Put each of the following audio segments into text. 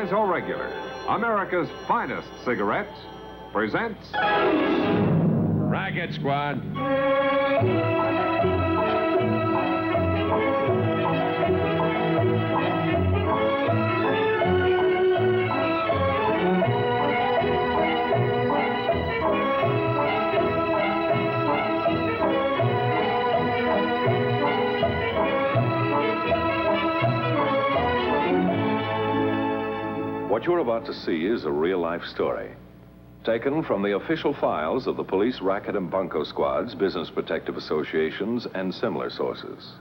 Sunrise or regular, America's finest cigarette presents Racket Squad. What you're about to see is a real-life story, taken from the official files of the police racket and bunco squads, business protective associations, and similar sources.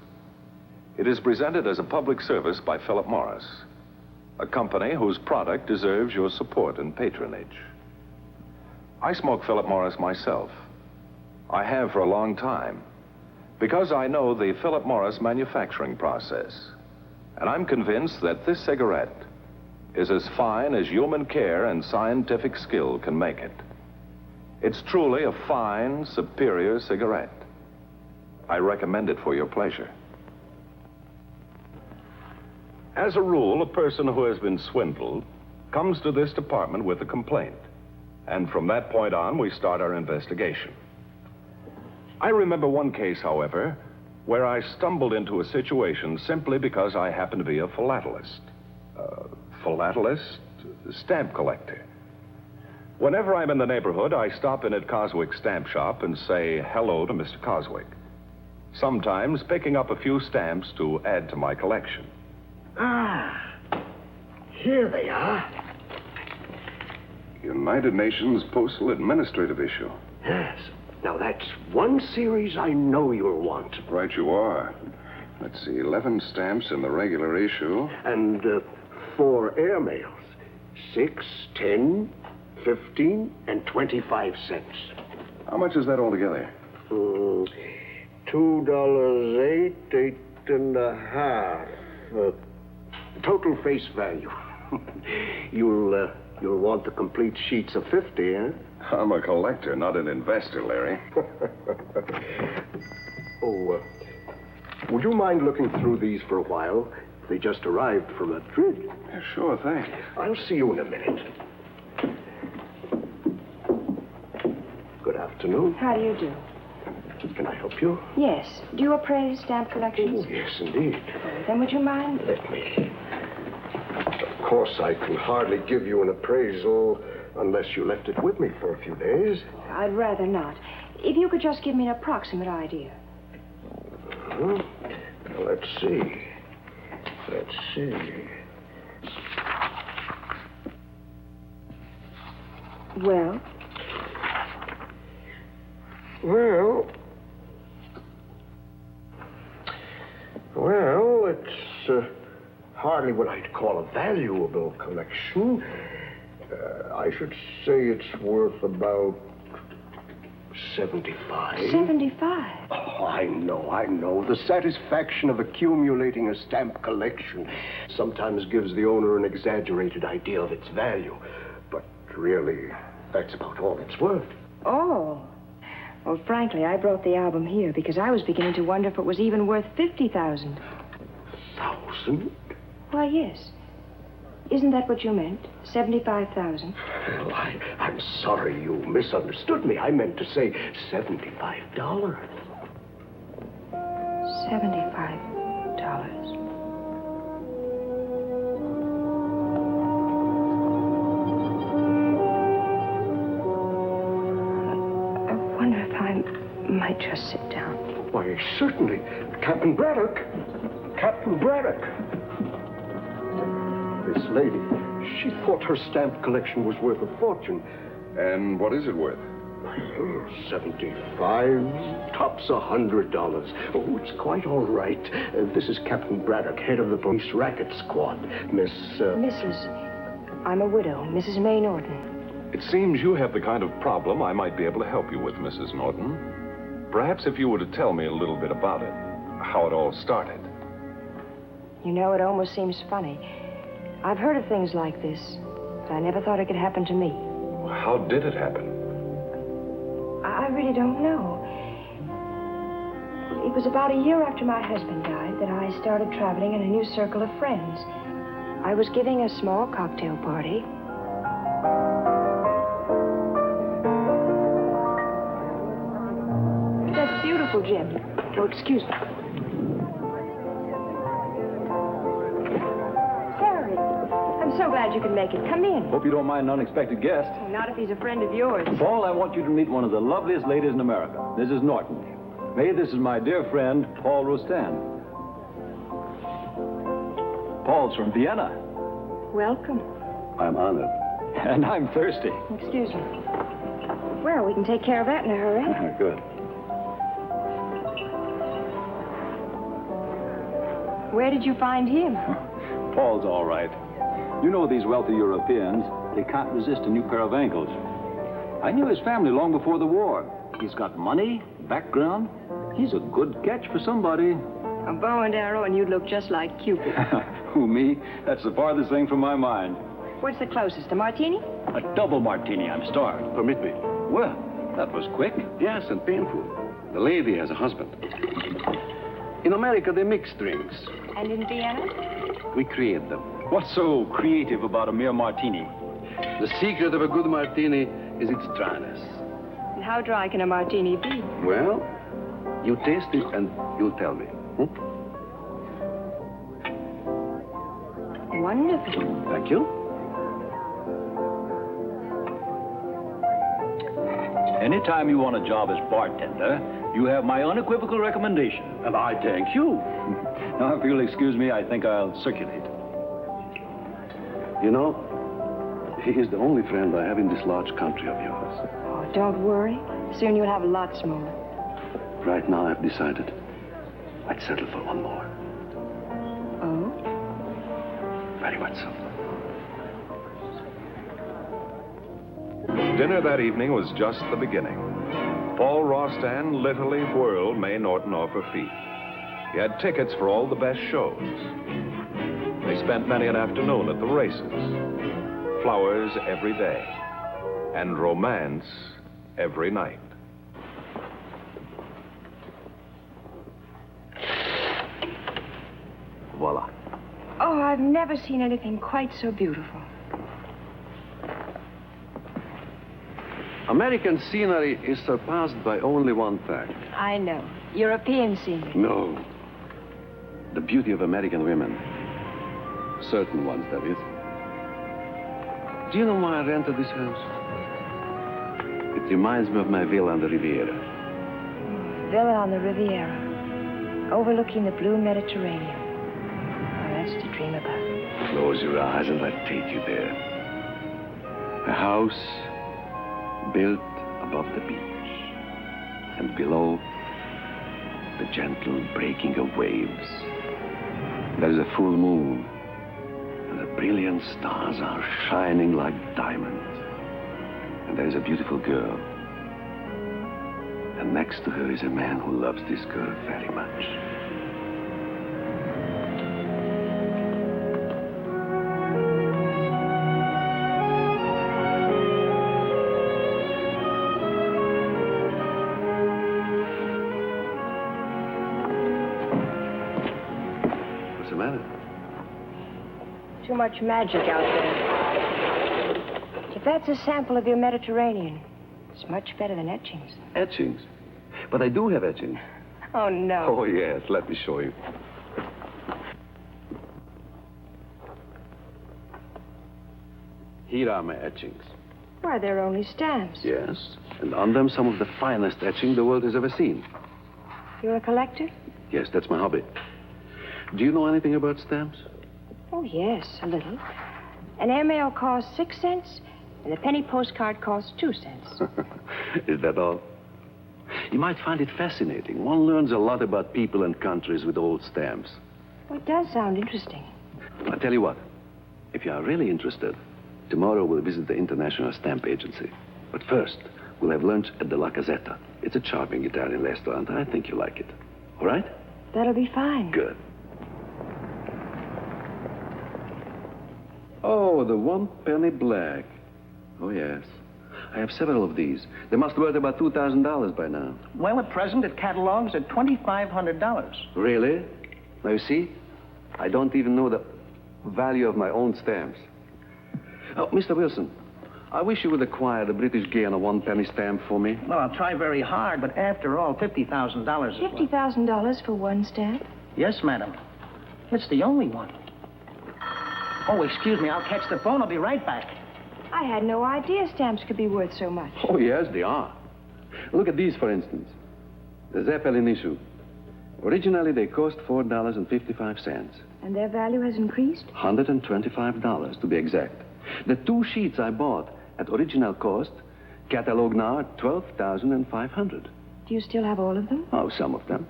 It is presented as a public service by Philip Morris, a company whose product deserves your support and patronage. I smoke Philip Morris myself. I have for a long time, because I know the Philip Morris manufacturing process, and I'm convinced that this cigarette is as fine as human care and scientific skill can make it. It's truly a fine, superior cigarette. I recommend it for your pleasure. As a rule, a person who has been swindled comes to this department with a complaint. And from that point on, we start our investigation. I remember one case, however, where I stumbled into a situation simply because I happened to be a philatelist. Philatelist, stamp collector. Whenever I'm in the neighborhood, I stop in at Coswick's stamp shop and say hello to Mr. Coswick, sometimes picking up a few stamps to add to my collection. Ah, here they are. United Nations Postal Administrative issue. Yes. Now, that's one series I know you'll want. Right you are. Let's see, 11 stamps in the regular issue. And 4 airmails. 6, 10, 15, and 25 cents. How much is that altogether? $2.08, 8.5. Total face value. You'll want the complete sheets of 50, eh? I'm a collector, not an investor, Larry. Would you mind looking through these for a while? They just arrived from Madrid. Yeah, sure, thanks. I'll see you in a minute. Good afternoon. How do you do? Can I help you? Yes. Do you appraise stamp collections? Oh, yes, indeed. Then would you mind? Let me. Of course, I can hardly give you an appraisal unless you left it with me for a few days. I'd rather not. If you could just give me an approximate idea. Well, let's see. Let's see. Well? Well, it's hardly what I'd call a valuable collection. I should say it's worth about 75. 75? Oh, I know. The satisfaction of accumulating a stamp collection sometimes gives the owner an exaggerated idea of its value. But really, that's about all it's worth. Oh. Well, frankly, I brought the album here because I was beginning to wonder if it was even worth 50,000. 1,000? Why, yes. Isn't that what you meant? 75,000? Well, I'm sorry you misunderstood me. I meant to say $75. $75. I wonder if I might just sit down. Why, certainly. Captain Braddock. Captain Braddock. This lady, she thought her stamp collection was worth a fortune. And what is it worth? 75, tops $100. Oh, it's quite all right. This is Captain Braddock, head of the police racket squad. Mrs. I'm a widow, Mrs. May Norton. It seems you have the kind of problem I might be able to help you with, Mrs. Norton. Perhaps if you were to tell me a little bit about it, how it all started. You know, it almost seems funny. I've heard of things like this, but I never thought it could happen to me. How did it happen? I really don't know. It was about a year after my husband died that I started traveling in a new circle of friends. I was giving a small cocktail party. That's beautiful, Jim. Oh, excuse me. Harry, I'm so glad you could make it. Come in. Hope you don't mind an unexpected guest. Oh, not if he's a friend of yours. Paul, I want you to meet one of the loveliest ladies in America, Mrs. Norton. May, this is my dear friend, Paul Rostand. Paul's from Vienna. Welcome. I'm honored. And I'm thirsty. Excuse me. Well, we can take care of that in a hurry. Good. Where did you find him? Paul's all right. You know these wealthy Europeans, they can't resist a new pair of ankles. I knew his family long before the war. He's got money, background. He's a good catch for somebody. A bow and arrow, and you'd look just like Cupid. Who, me? That's the farthest thing from my mind. What's the closest, a martini? A double martini, I'm starved. Permit me. Well, that was quick. Yes, and painful. The lady has a husband. In America, they mix drinks. And in Vienna? We create them. What's so creative about a mere martini? The secret of a good martini is its dryness. And how dry can a martini be? Well, you taste it and you'll tell me. Wonderful. Thank you. Anytime you want a job as bartender, you have my unequivocal recommendation. And I thank you. Now, if you'll excuse me, I think I'll circulate. You know, he is the only friend I have in this large country of yours. Oh, don't worry. Soon you'll have lots more. Right now, I've decided I'd settle for one more. Oh? Very much so. Dinner that evening was just the beginning. Paul Rostand literally whirled May Norton off her feet. He had tickets for all the best shows. They spent many an afternoon at the races. Flowers every day. And romance every night. Voila. Oh, I've never seen anything quite so beautiful. American scenery is surpassed by only one fact. I know. European scenery. No. The beauty of American women. Certain ones, that is. Do you know why I rented this house? It reminds me of my villa on the Riviera. Villa on the Riviera, overlooking the blue Mediterranean. Oh, that's to dream about. Close your eyes and I'll take you there. A house built above the beach. And below, the gentle breaking of waves. There is a full moon. And the brilliant stars are shining like diamonds. And there is a beautiful girl. And next to her is a man who loves this girl very much. What's the matter? Too much magic out there. If that's a sample of your Mediterranean, it's much better than etchings. Etchings. But I do have etchings. Oh, no. Oh, yes. Let me show you. Here are my etchings. Why, they're only stamps. Yes. And on them, some of the finest etching the world has ever seen. You're a collector? Yes, that's my hobby. Do you know anything about stamps? Oh, yes, a little. An airmail costs 6 cents, and a penny postcard costs 2 cents. Is that all? You might find it fascinating. One learns a lot about people and countries with old stamps. Well, it does sound interesting. I'll tell you what. If you are really interested, tomorrow we'll visit the International Stamp Agency. But first, we'll have lunch at the La Casetta. It's a charming Italian restaurant. I think you'll like it. All right? That'll be fine. Good. Oh, the 1 penny black. Oh, yes. I have several of these. They must be worth about $2,000 by now. Well, at present, it catalogs at $2,500. Really? Now, you see, I don't even know the... value of my own stamps. Oh, Mr. Wilson, I wish you would acquire the British Guiana 1-penny stamp for me. Well, I'll try very hard, but after all, $50,000 is what... $50,000 for one stamp? Yes, madam. It's the only one. Oh, excuse me. I'll catch the phone. I'll be right back. I had no idea stamps could be worth so much. Oh, yes, they are. Look at these, for instance. The Zeppelin issue. Originally, they cost $4.55. And their value has increased? $125, to be exact. The 2 sheets I bought at original cost, catalog now at $12,500. Do you still have all of them? Oh, some of them.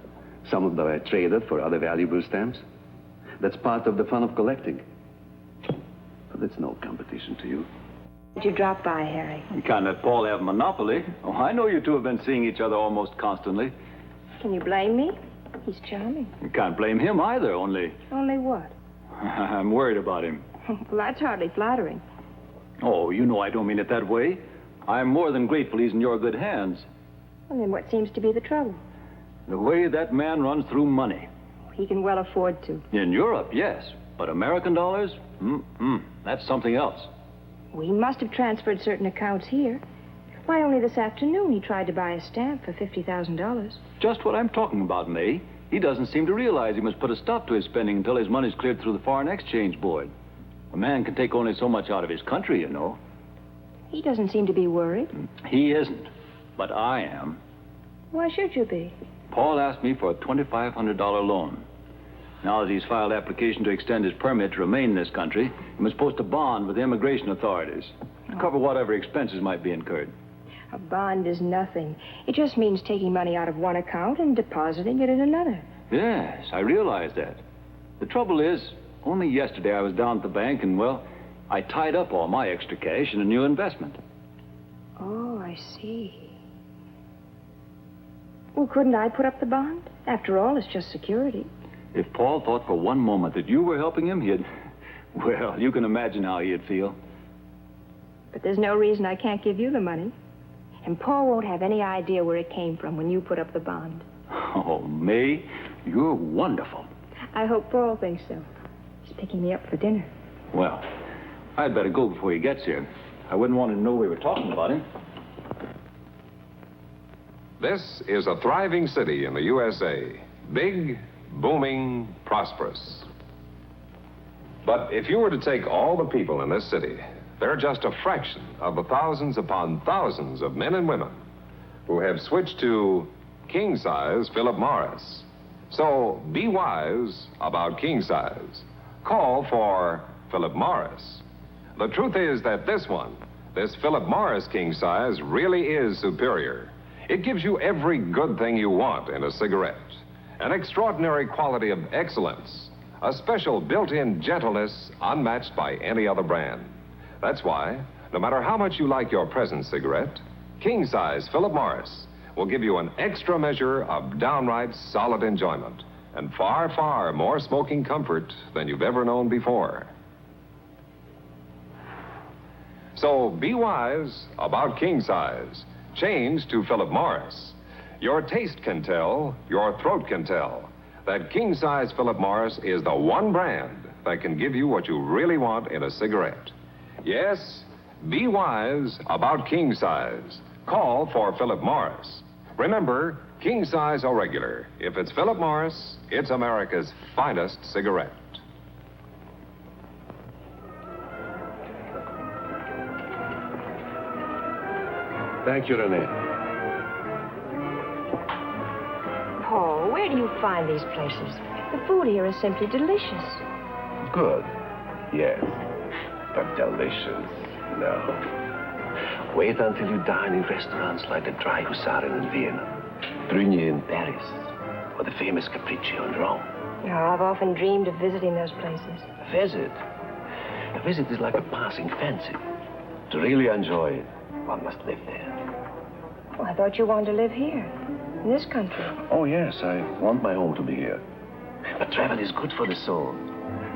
Some of them I traded for other valuable stamps. That's part of the fun of collecting. But it's no competition to you. Did you drop by, Harry? You can't let Paul have a monopoly. Oh, I know you two have been seeing each other almost constantly. Can you blame me? He's charming. You can't blame him either, only... Only what? I'm worried about him. Well, that's hardly flattering. Oh, you know I don't mean it that way. I'm more than grateful he's in your good hands. Well, then what seems to be the trouble? The way that man runs through money. He can well afford to. In Europe, yes. But American dollars? That's something else. Well, he must have transferred certain accounts here. Why, only this afternoon he tried to buy a stamp for $50,000. Just what I'm talking about, May. He doesn't seem to realize he must put a stop to his spending until his money's cleared through the Foreign Exchange Board. A man can take only so much out of his country, you know. He doesn't seem to be worried. He isn't. But I am. Why should you be? Paul asked me for a $2,500 loan. Now that he's filed application to extend his permit to remain in this country, he must post a bond with the immigration authorities to cover whatever expenses might be incurred. A bond is nothing. It just means taking money out of one account and depositing it in another. Yes, I realize that. The trouble is, only yesterday I was down at the bank and, well, I tied up all my extra cash in a new investment. Oh, I see. Well, couldn't I put up the bond? After all, it's just security. If Paul thought for one moment that you were helping him, he'd... Well, you can imagine how he'd feel. But there's no reason I can't give you the money. And Paul won't have any idea where it came from when you put up the bond. Oh, May, you're wonderful. I hope Paul thinks so. He's picking me up for dinner. Well, I'd better go before he gets here. I wouldn't want him to know we were talking about him. This is a thriving city in the USA. Big, booming, prosperous. But if you were to take all the people in this city, they're just a fraction of the thousands upon thousands of men and women who have switched to king-size Philip Morris. So be wise about king-size. Call for Philip Morris. The truth is that this Philip Morris king-size, really is superior. It gives you every good thing you want in a cigarette. An extraordinary quality of excellence. A special built-in gentleness unmatched by any other brand. That's why, no matter how much you like your present cigarette, king-size Philip Morris will give you an extra measure of downright solid enjoyment and far, far more smoking comfort than you've ever known before. So be wise about king-size. Change to Philip Morris. Your taste can tell, your throat can tell, that king-size Philip Morris is the one brand that can give you what you really want in a cigarette. Yes, be wise about king-size. Call for Philip Morris. Remember, king-size or regular. If it's Philip Morris, it's America's finest cigarette. Thank you, Renee. Paul, where do you find these places? The food here is simply delicious. Good. Yes. But delicious. No. Wait until you dine in restaurants like the Dry Husaren in Vienna, Brunier in Paris, or the famous Capriccio in Rome. Now, I've often dreamed of visiting those places. A visit is like a passing fancy. To really enjoy it, one must live there. Oh, I thought you wanted to live here, in this country. Oh, yes, I want my home to be here. But travel is good for the soul.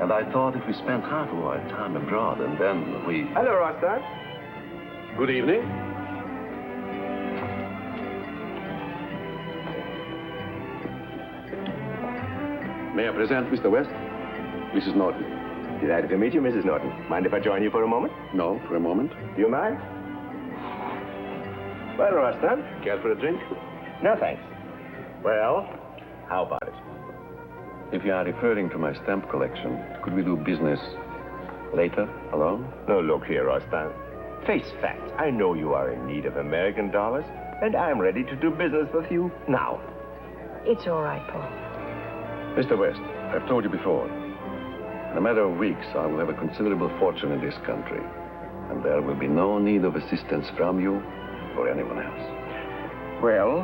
And I thought if we spent half of our time abroad and then we... Hello, Rostad. Good evening. May I present Mr. West? Mrs. Norton. Delighted to meet you, Mrs. Norton. Mind if I join you for a moment? No, for a moment. Do you mind? Well, Rostand, care for a drink? No, thanks. Well, how about it? If you are referring to my stamp collection, could we do business later, alone? No, look here, Rostand. Face facts. I know you are in need of American dollars, and I'm ready to do business with you now. It's all right, Paul. Mr. West, I've told you before. In a matter of weeks, I will have a considerable fortune in this country, and there will be no need of assistance from you or anyone else. Well,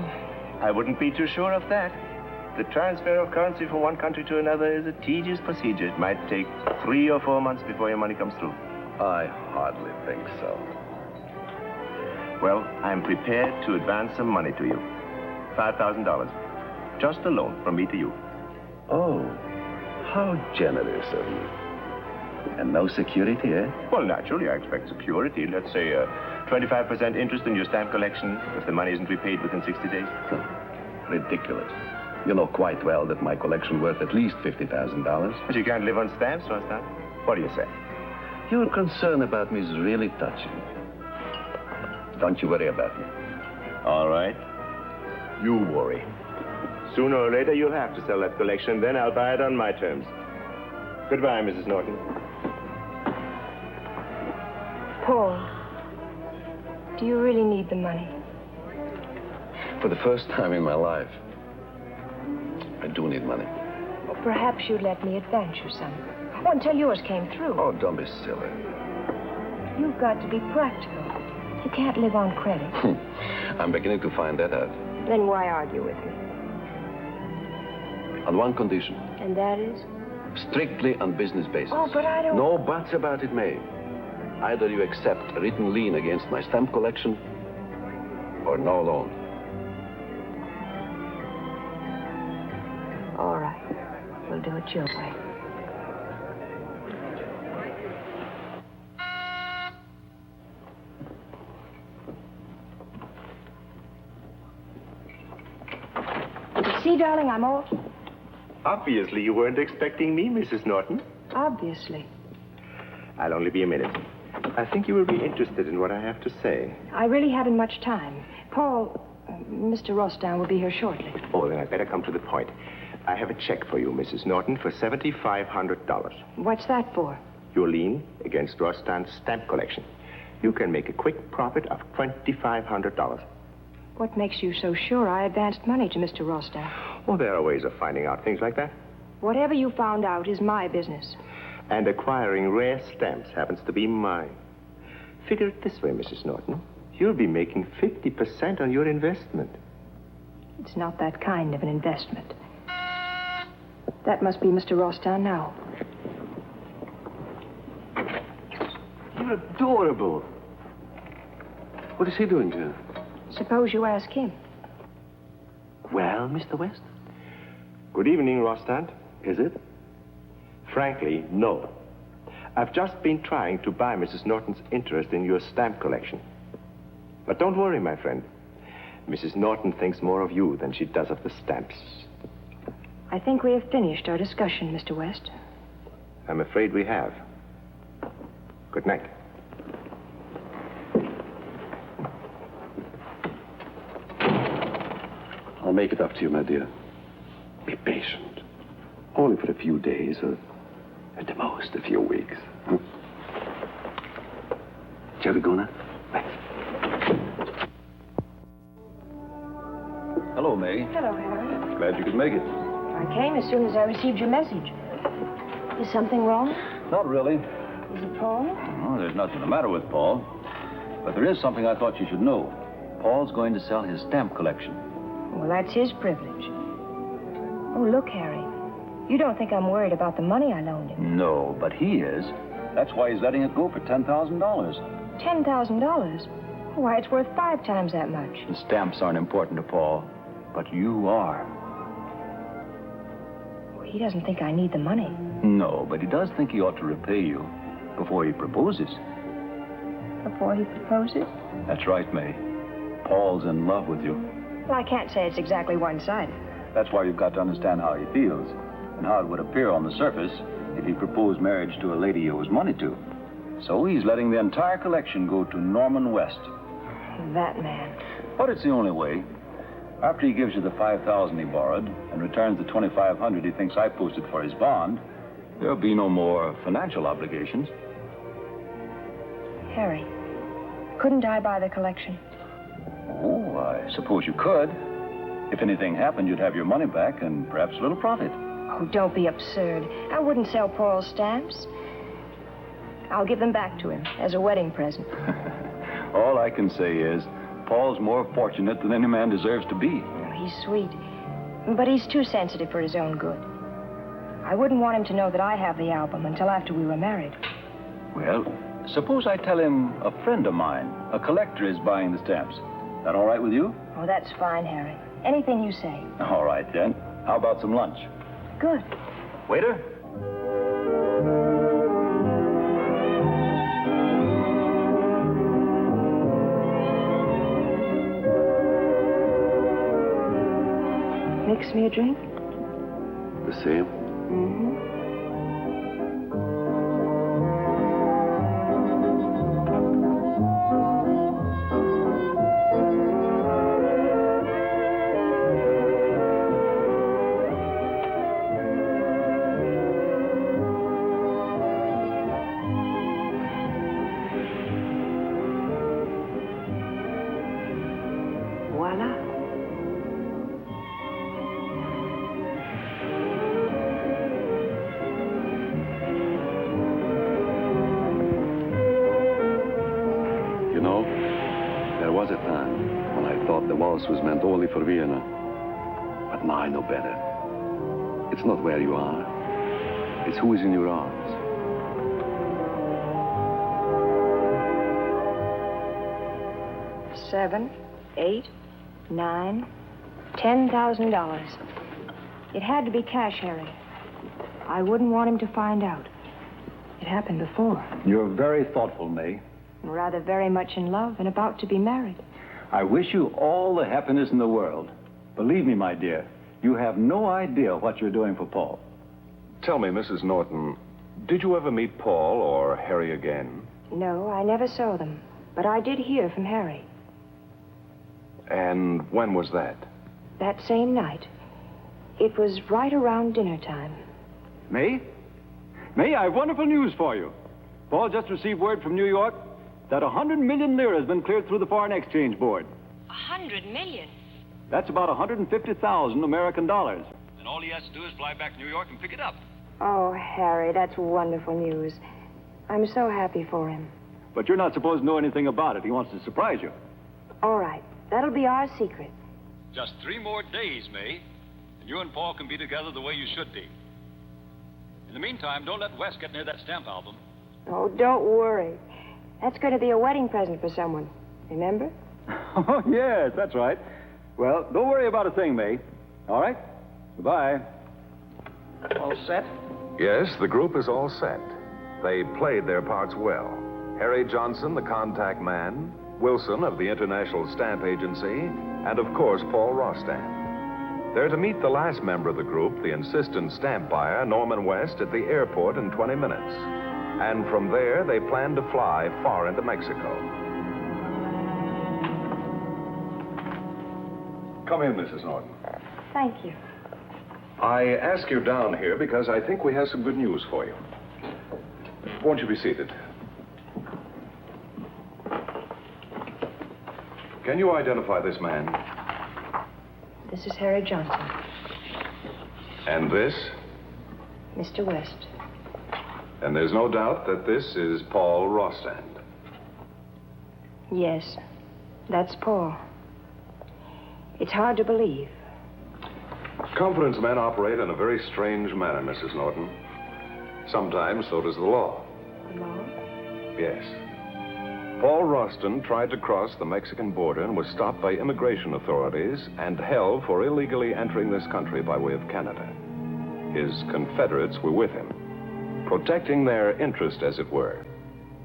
I wouldn't be too sure of that. The transfer of currency from one country to another is a tedious procedure. It might take 3 or 4 months before your money comes through. I hardly think so. Well, I'm prepared to advance some money to you. $5,000. Just a loan from me to you. Oh, how generous of you. And no security, eh? Well, naturally, I expect security. Let's say 25% interest in your stamp collection if the money isn't repaid within 60 days. Ridiculous. You know quite well that my collection worth at least $50,000. But you can't live on stamps, Rostand. What do you say? Your concern about me is really touching. Don't you worry about me. All right. You worry. Sooner or later, you'll have to sell that collection. Then I'll buy it on my terms. Goodbye, Mrs. Norton. Paul, do you really need the money? For the first time in my life, I do need money. Well, perhaps you'd let me advance you some. Oh, until yours came through. Oh, don't be silly. You've got to be practical. You can't live on credit. I'm beginning to find that out. Then why argue with me? On one condition. And that is? Strictly on business basis. Oh, but I don't... No buts about it, May. Either you accept a written lien against my stamp collection, or no loan. All right. We'll do it your way. See, darling, I'm off. Obviously, you weren't expecting me, Mrs. Norton. Obviously. I'll only be a minute. I think you will be interested in what I have to say. I really haven't much time. Paul, Mr. Rostand will be here shortly. Oh, then I'd better come to the point. I have a check for you, Mrs. Norton, for $7,500. What's that for? Your lien against Rostand's stamp collection. You can make a quick profit of $2,500. What makes you so sure I advanced money to Mr. Rostand? Well, there are ways of finding out things like that. Whatever you found out is my business. And acquiring rare stamps happens to be mine. Figure it this way, Mrs. Norton. You'll be making 50% on your investment. It's not that kind of an investment. That must be Mr. Rostand now. You're adorable. What is he doing here? Suppose you ask him. Well, Mr. West? Good evening, Rostand. Is it? Frankly, no. I've just been trying to buy Mrs. Norton's interest in your stamp collection. But don't worry, my friend. Mrs. Norton thinks more of you than she does of the stamps. I think we have finished our discussion, Mr. West. I'm afraid we have. Good night. I'll make it up to you, my dear. Be patient. Only for a few days, or at the most, a few weeks. Huh? Shall we go now? Hello, May. Hello, Harry. Glad you could make it. I came as soon as I received your message. Is something wrong? Not really. Is it Paul? Oh, there's nothing the matter with Paul. But there is something I thought you should know. Paul's going to sell his stamp collection. Well, that's his privilege. Oh, look, Harry. You don't think I'm worried about the money I loaned him? No, but he is. That's why he's letting it go for $10,000. $10,000? Why, it's worth 5 times that much. The stamps aren't important to Paul, but you are. He doesn't think I need the money. No, but he does think he ought to repay you before he proposes. Before he proposes? That's right, May. Paul's in love with you. Well, I can't say it's exactly one-sided. That's why you've got to understand how he feels and how it would appear on the surface if he proposed marriage to a lady he owes money to. So he's letting the entire collection go to Norman West. That man. But it's the only way. After he gives you the $5,000 he borrowed and returns the $2,500 he thinks I posted for his bond, there'll be no more financial obligations. Harry, couldn't I buy the collection? Oh, I suppose you could. If anything happened, you'd have your money back and perhaps a little profit. Oh, don't be absurd. I wouldn't sell Paul's stamps. I'll give them back to him as a wedding present. All I can say is, Paul's more fortunate than any man deserves to be. Oh, he's sweet, but he's too sensitive for his own good. I wouldn't want him to know that I have the album until after we were married. Well, suppose I tell him a friend of mine, a collector, is buying the stamps. That all right with you? Oh, that's fine, Harry. Anything you say. All right, then. How about some lunch? Good. Waiter? Mix me a drink? The same? Mm-hmm. Voila. You know, there was a time when I thought the waltz was meant only for Vienna. But now I know better. It's not where you are. It's who is in your arms. $7, $8, $9, $10,000. It had to be cash, Harry. I wouldn't want him to find out. It happened before. You're very thoughtful, May. Rather very much in love and about to be married. I wish you all the happiness in the world. Believe me, my dear, you have no idea what you're doing for Paul. Tell me, Mrs. Norton, did you ever meet Paul or Harry again? No, I never saw them. But I did hear from Harry. And when was that? That same night. It was right around dinner time. May? May, I have wonderful news for you. Paul just received word from New York that 100 million lira has been cleared through the Foreign Exchange Board. 100 million? That's about 150,000 American dollars. And all he has to do is fly back to New York and pick it up. Oh, Harry, that's wonderful news. I'm so happy for him. But you're not supposed to know anything about it. He wants to surprise you. All right. That'll be our secret. Just 3 more days, May, and you and Paul can be together the way you should be. In the meantime, don't let Wes get near that stamp album. Oh, don't worry. That's going to be a wedding present for someone. Remember? Oh, yes, that's right. Well, don't worry about a thing, May. All right? Goodbye. All set? Yes, the group is all set. They played their parts well. Harry Johnson, the contact man, Wilson of the International Stamp Agency, and of course, Paul Rostand. They're to meet the last member of the group, the insistent stamp buyer, Norman West, at the airport in 20 minutes. And from there, they plan to fly far into Mexico. Come in, Mrs. Norton. Thank you. I ask you down here because I think we have some good news for you. Won't you be seated? Can you identify this man? This is Harry Johnson. And this? Mr. West. And there's no doubt that this is Paul Rostand. Yes, that's Paul. It's hard to believe. Confidence men operate in a very strange manner, Mrs. Norton. Sometimes so does the law. The law? Yes. Paul Rostand tried to cross the Mexican border and was stopped by immigration authorities and held for illegally entering this country by way of Canada. His Confederates were with him, protecting their interest, as it were.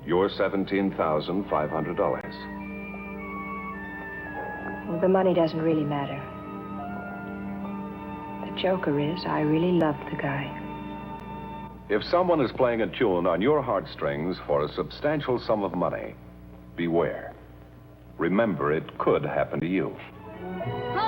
Your $17,500. Well, the money doesn't really matter. The joker is, I really loved the guy. If someone is playing a tune on your heartstrings for a substantial sum of money, beware. Remember, it could happen to you. Ho,